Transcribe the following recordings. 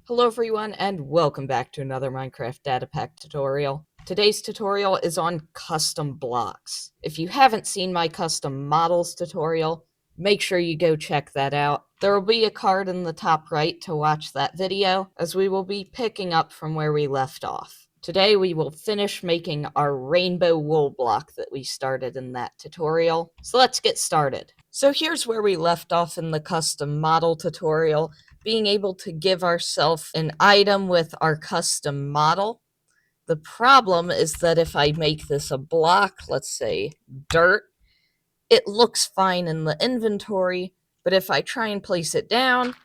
Hello everyone and welcome back to another Minecraft data pack tutorial. Today's tutorial is on custom blocks. If you haven't seen my custom models tutorial, make sure you go check that out. There will be a card in the top right to watch that video, as we will be picking up from where we left off. Today we will finish making our rainbow wool block that we started in that tutorial. So let's get started. So here's where we left off in the custom model tutorial, being able to give ourselves an item with our custom model. The problem is that if I make this a block, let's say dirt, it looks fine in the inventory, but if I try and place it down,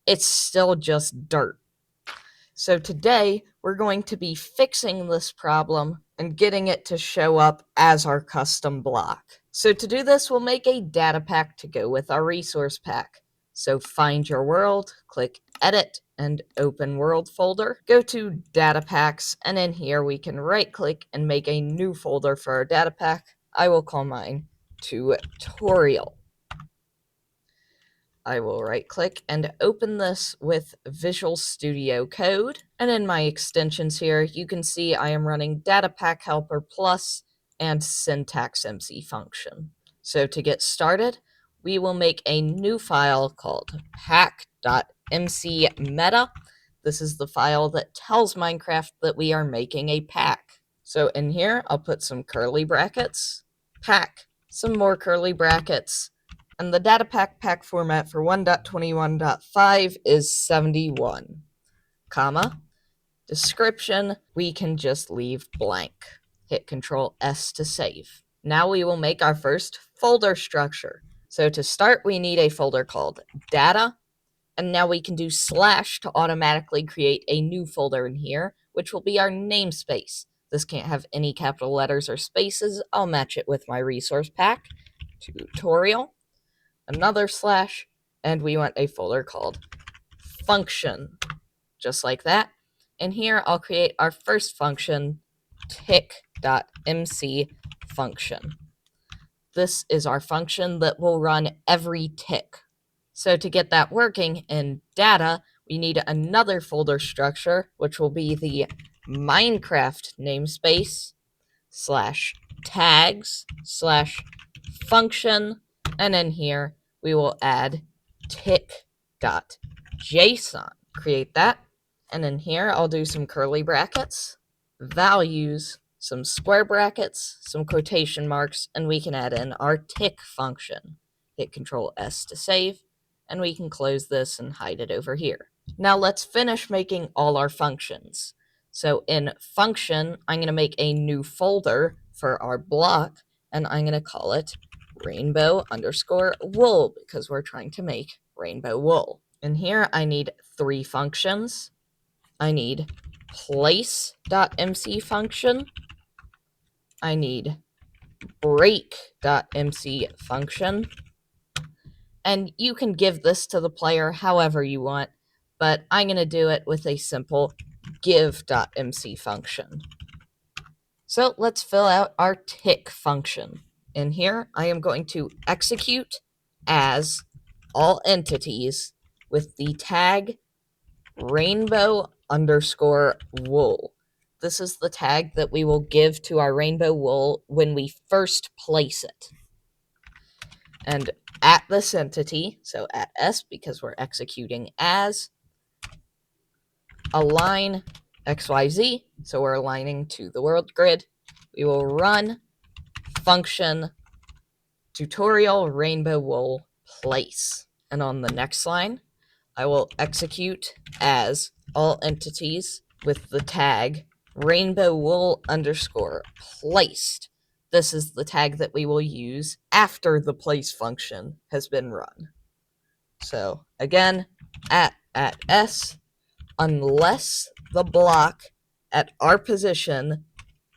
it's still just dirt. So today, we're going to be fixing this problem and getting it to show up as our custom block. So to do this, we'll make a data pack to go with our resource pack. So find your world, click edit, and open world folder. Go to data packs, and in here we can right click and make a new folder for our data pack. I will call mine tutorial. I will right click and open this with Visual Studio Code. And in my extensions here, you can see I am running Data Pack Helper Plus and Syntax MC function. So to get started, we will make a new file called pack.mcmeta. This is the file that tells Minecraft that we are making a pack. So in here, I'll put some curly brackets, pack, some more curly brackets, and the data pack format for 1.21.5 is 71, comma, description, we can just leave blank. Hit Control S to save. Now we will make our first folder structure. So to start, we need a folder called data, and now we can do slash to automatically create a new folder in here, which will be our namespace. This can't have any capital letters or spaces. I'll match it with my resource pack, tutorial, another slash, and we want a folder called function, just like that. And here I'll create our first function, tick.mc function. This is our function that will run every tick. So to get that working in data, we need another folder structure, which will be the Minecraft namespace slash tags slash function, and in here we will add tick.json. Create that, and in here I'll do some curly brackets, values, some square brackets, some quotation marks, and we can add in our tick function. Hit Control S to save, and we can close this and hide it over here. Now let's finish making all our functions. So in function, I'm going to make a new folder for our block, and I'm going to call it rainbow_wool because we're trying to make rainbow wool. And here I need three functions. I need place.mc function. I need break.mc function. And you can give this to the player however you want, but I'm going to do it with a simple give.mc function. So let's fill out our tick function. In here, I am going to execute as all entities with the tag rainbow_wool. This is the tag that we will give to our rainbow wool when we first place it. And at this entity, so at S because we're executing as, align XYZ, so we're aligning to the world grid. We will run function tutorial rainbow wool place. And on the next line, I will execute as all entities with the tag rainbow wool_placed. This is the tag that we will use after the place function has been run. So again, at S, unless the block at our position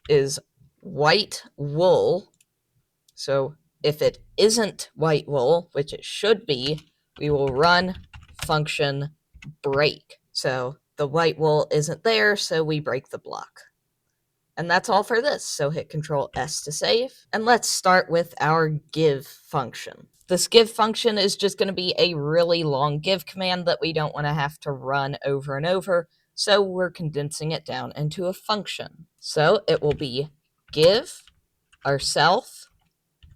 is white wool. So if it isn't white wool, which it should be, we will run function break. So the white wool isn't there, so we break the block. And that's all for this. So hit Control S to save. And let's start with our give function. This give function is just going to be a really long give command that we don't want to have to run over and over. So we're condensing it down into a function. So it will be give ourself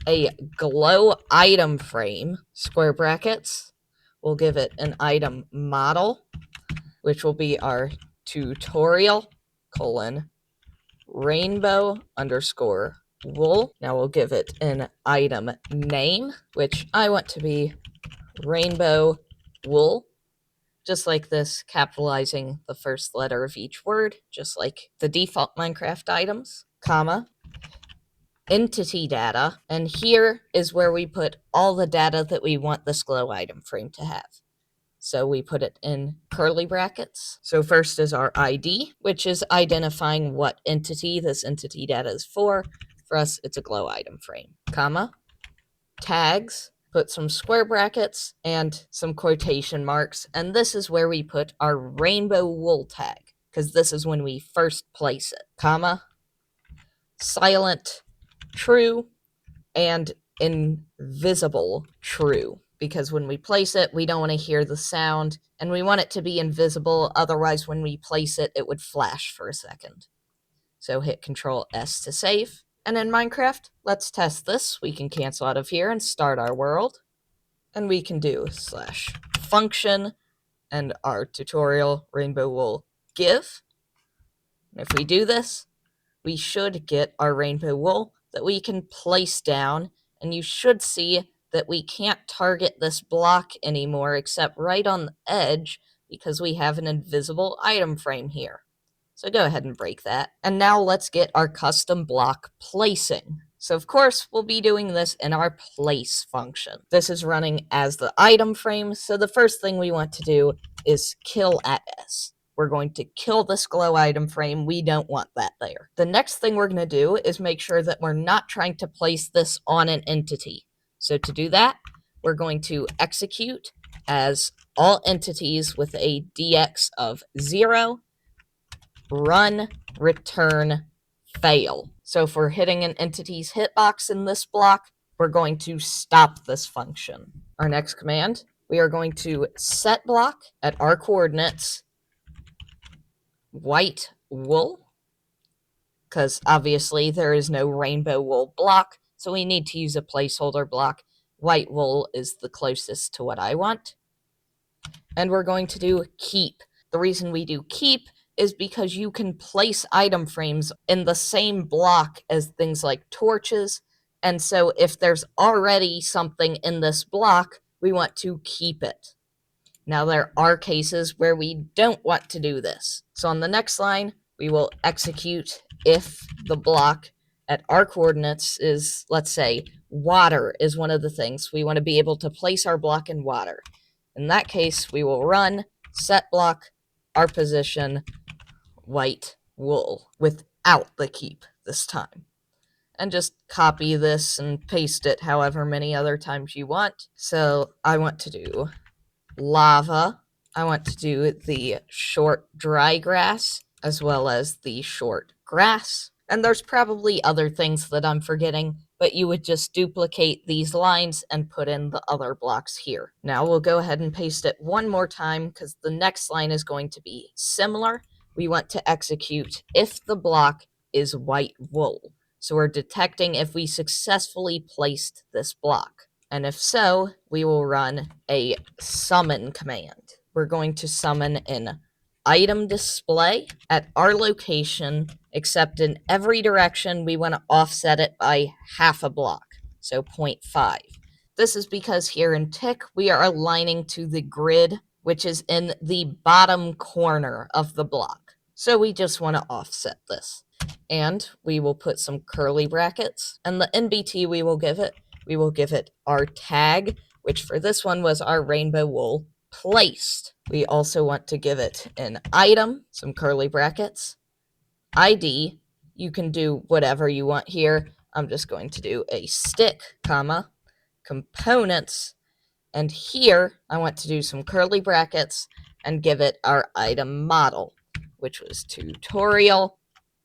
a glow item frame, square brackets. We'll give it an item model, which will be our tutorial colon rainbow underscore wool. Now we'll give it an item name, which I want to be rainbow wool, just like this, capitalizing the first letter of each word, just like the default Minecraft items, comma, entity data, and here is where we put all the data that we want this glow item frame to have. So we put it in curly brackets. So first is our ID, which is identifying what entity this entity data is for. For us, it's a glow item frame, comma, tags, put some square brackets and some quotation marks. And this is where we put our rainbow wool tag, because this is when we first place it, comma, silent true and invisible true, because when we place it, we don't want to hear the sound, and we want it to be invisible. Otherwise, when we place it, it would flash for a second. So hit Control S to save. And in Minecraft, let's test this. We can cancel out of here and start our world. And we can do /function and our tutorial rainbow wool give. And if we do this, we should get our rainbow wool that we can place down, and you should see that we can't target this block anymore except right on the edge because we have an invisible item frame here. So go ahead and break that. And now let's get our custom block placing. So of course, we'll be doing this in our place function. This is running as the item frame, so the first thing we want to do is kill at S. We're going to kill this glow item frame. We don't want that there. The next thing we're going to do is make sure that we're not trying to place this on an entity. So to do that, we're going to execute as all entities with a DX of 0, run, return, fail. So if we're hitting an entity's hitbox in this block, we're going to stop this function. Our next command, we are going to set block at our coordinates white wool, because obviously there is no rainbow wool block, so we need to use a placeholder block. White wool is the closest to what I want. And we're going to do keep. The reason we do keep is because you can place item frames in the same block as things like torches, and so if there's already something in this block, we want to keep it. Now, there are cases where we don't want to do this. So on the next line, we will execute if the block at our coordinates is, let's say, water is one of the things. We want to be able to place our block in water. In that case, we will run set block, our position, white wool, without the keep this time. And just copy this and paste it however many other times you want. So I want to do lava. I want to do the short dry grass as well as the short grass. And there's probably other things that I'm forgetting, but you would just duplicate these lines and put in the other blocks here. Now we'll go ahead and paste it one more time because the next line is going to be similar. We want to execute if the block is white wool. So we're detecting if we successfully placed this block. And if so, we will run a summon command. We're going to summon an item display at our location, except in every direction we want to offset it by half a block, so 0.5. This is because here in Tick, we are aligning to the grid, which is in the bottom corner of the block. So we just want to offset this. And we will put some curly brackets, and the NBT we will give it our tag, which for this one was our rainbow wool placed. We also want to give it an item, some curly brackets, ID. You can do whatever you want here. I'm just going to do a stick, comma, components, and here I want to do some curly brackets and give it our item model, which was tutorial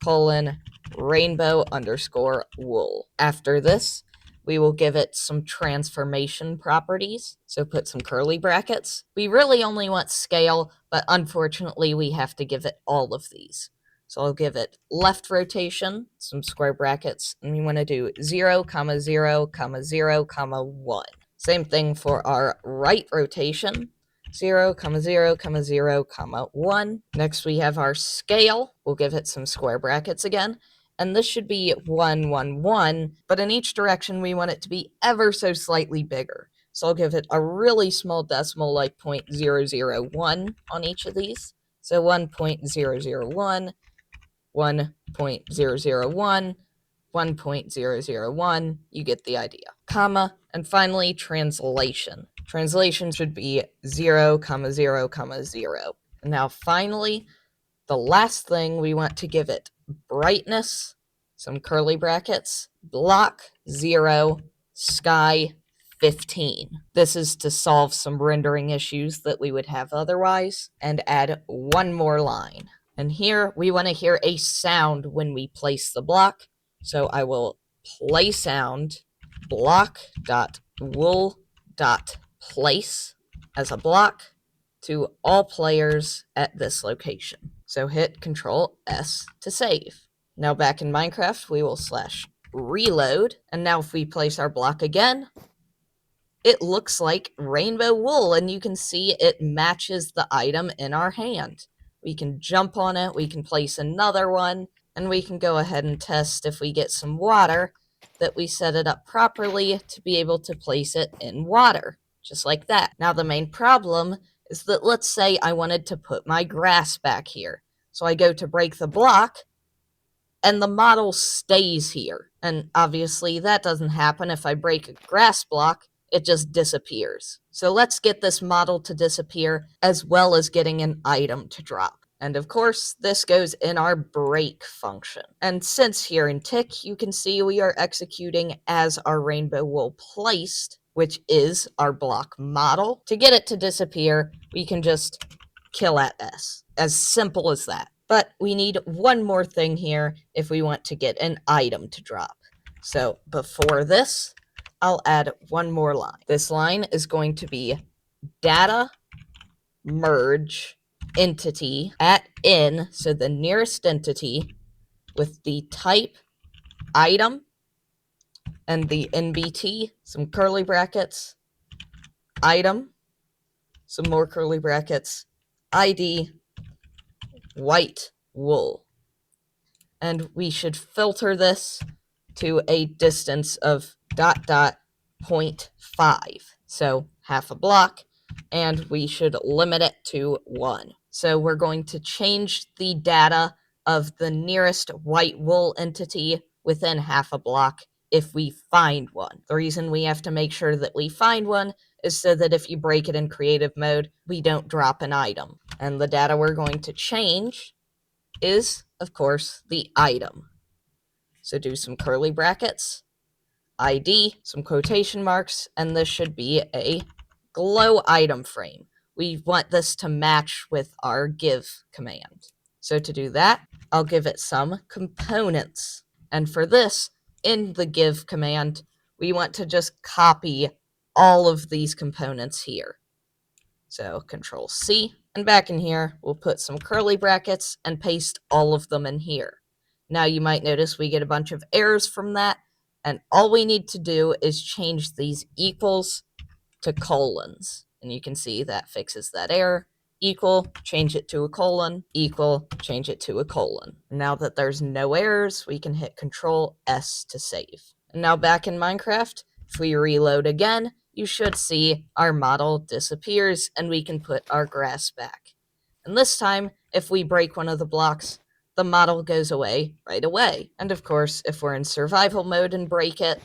colon rainbow_wool. After this, we will give it some transformation properties. So put some curly brackets. We really only want scale, but unfortunately we have to give it all of these. So I'll give it left rotation, some square brackets, and we want to do 0, 0, 0, 1. Same thing for our right rotation. 0, 0, 0, 1. Next we have our scale. We'll give it some square brackets again. And this should be 1, 1, 1, but in each direction we want it to be ever so slightly bigger. So I'll give it a really small decimal like 0.001 on each of these. So 1.001, 1.001, 1.001, you get the idea. Comma, and finally translation. Translation should be 0, 0, 0. And now finally, the last thing we want to give it brightness, some curly brackets, block 0, sky 15. This is to solve some rendering issues that we would have otherwise, and add one more line. And here we want to hear a sound when we place the block. So I will play sound block.wool.place as a block to all players at this location. So hit Control S to save. Now back in Minecraft, we will /reload. And now if we place our block again, it looks like rainbow wool, and you can see it matches the item in our hand. We can jump on it, we can place another one, and we can go ahead and test if we get some water that we set it up properly to be able to place it in water, just like that. Now the main problem is that let's say I wanted to put my grass back here. So I go to break the block, and the model stays here. And obviously that doesn't happen if I break a grass block. It just disappears. So let's get this model to disappear as well as getting an item to drop. And of course, this goes in our break function. And since here in tick, you can see we are executing as our rainbow wool placed, which is our block model. To get it to disappear, we can just kill at S. As simple as that. But we need one more thing here if we want to get an item to drop. So before this, I'll add one more line. This line is going to be data merge entity at n, so the nearest entity, with the type item and the NBT, some curly brackets, item, some more curly brackets, ID, white wool. And we should filter this to a distance of ... 0.5. So half a block, and we should limit it to 1. So we're going to change the data of the nearest white wool entity within half a block if we find one. The reason we have to make sure that we find one is so that if you break it in creative mode, we don't drop an item. And the data we're going to change is, of course, the item. So do some curly brackets, ID, some quotation marks, and this should be a glow item frame. We want this to match with our give command. So to do that, I'll give it some components. And for this, in the give command, we want to just copy all of these components here. So Control C, and back in here, we'll put some curly brackets and paste all of them in here. Now you might notice we get a bunch of errors from that, and all we need to do is change these equals to colons. And you can see that fixes that error. Equal, change it to a colon. Equal, change it to a colon. Now that there's no errors, we can hit Control S to save. And now back in Minecraft, if we reload again, you should see our model disappears and we can put our grass back. And this time, if we break one of the blocks, the model goes away right away. And of course, if we're in survival mode and break it,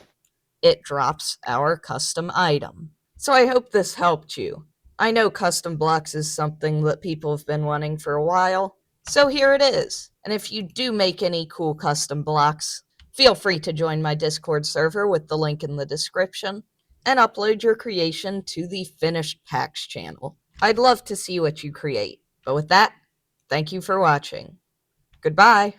it drops our custom item. So I hope this helped you. I know custom blocks is something that people have been wanting for a while, so here it is. And if you do make any cool custom blocks, feel free to join my Discord server with the link in the description, and upload your creation to the Finished Packs channel. I'd love to see what you create. But with that, thank you for watching. Goodbye.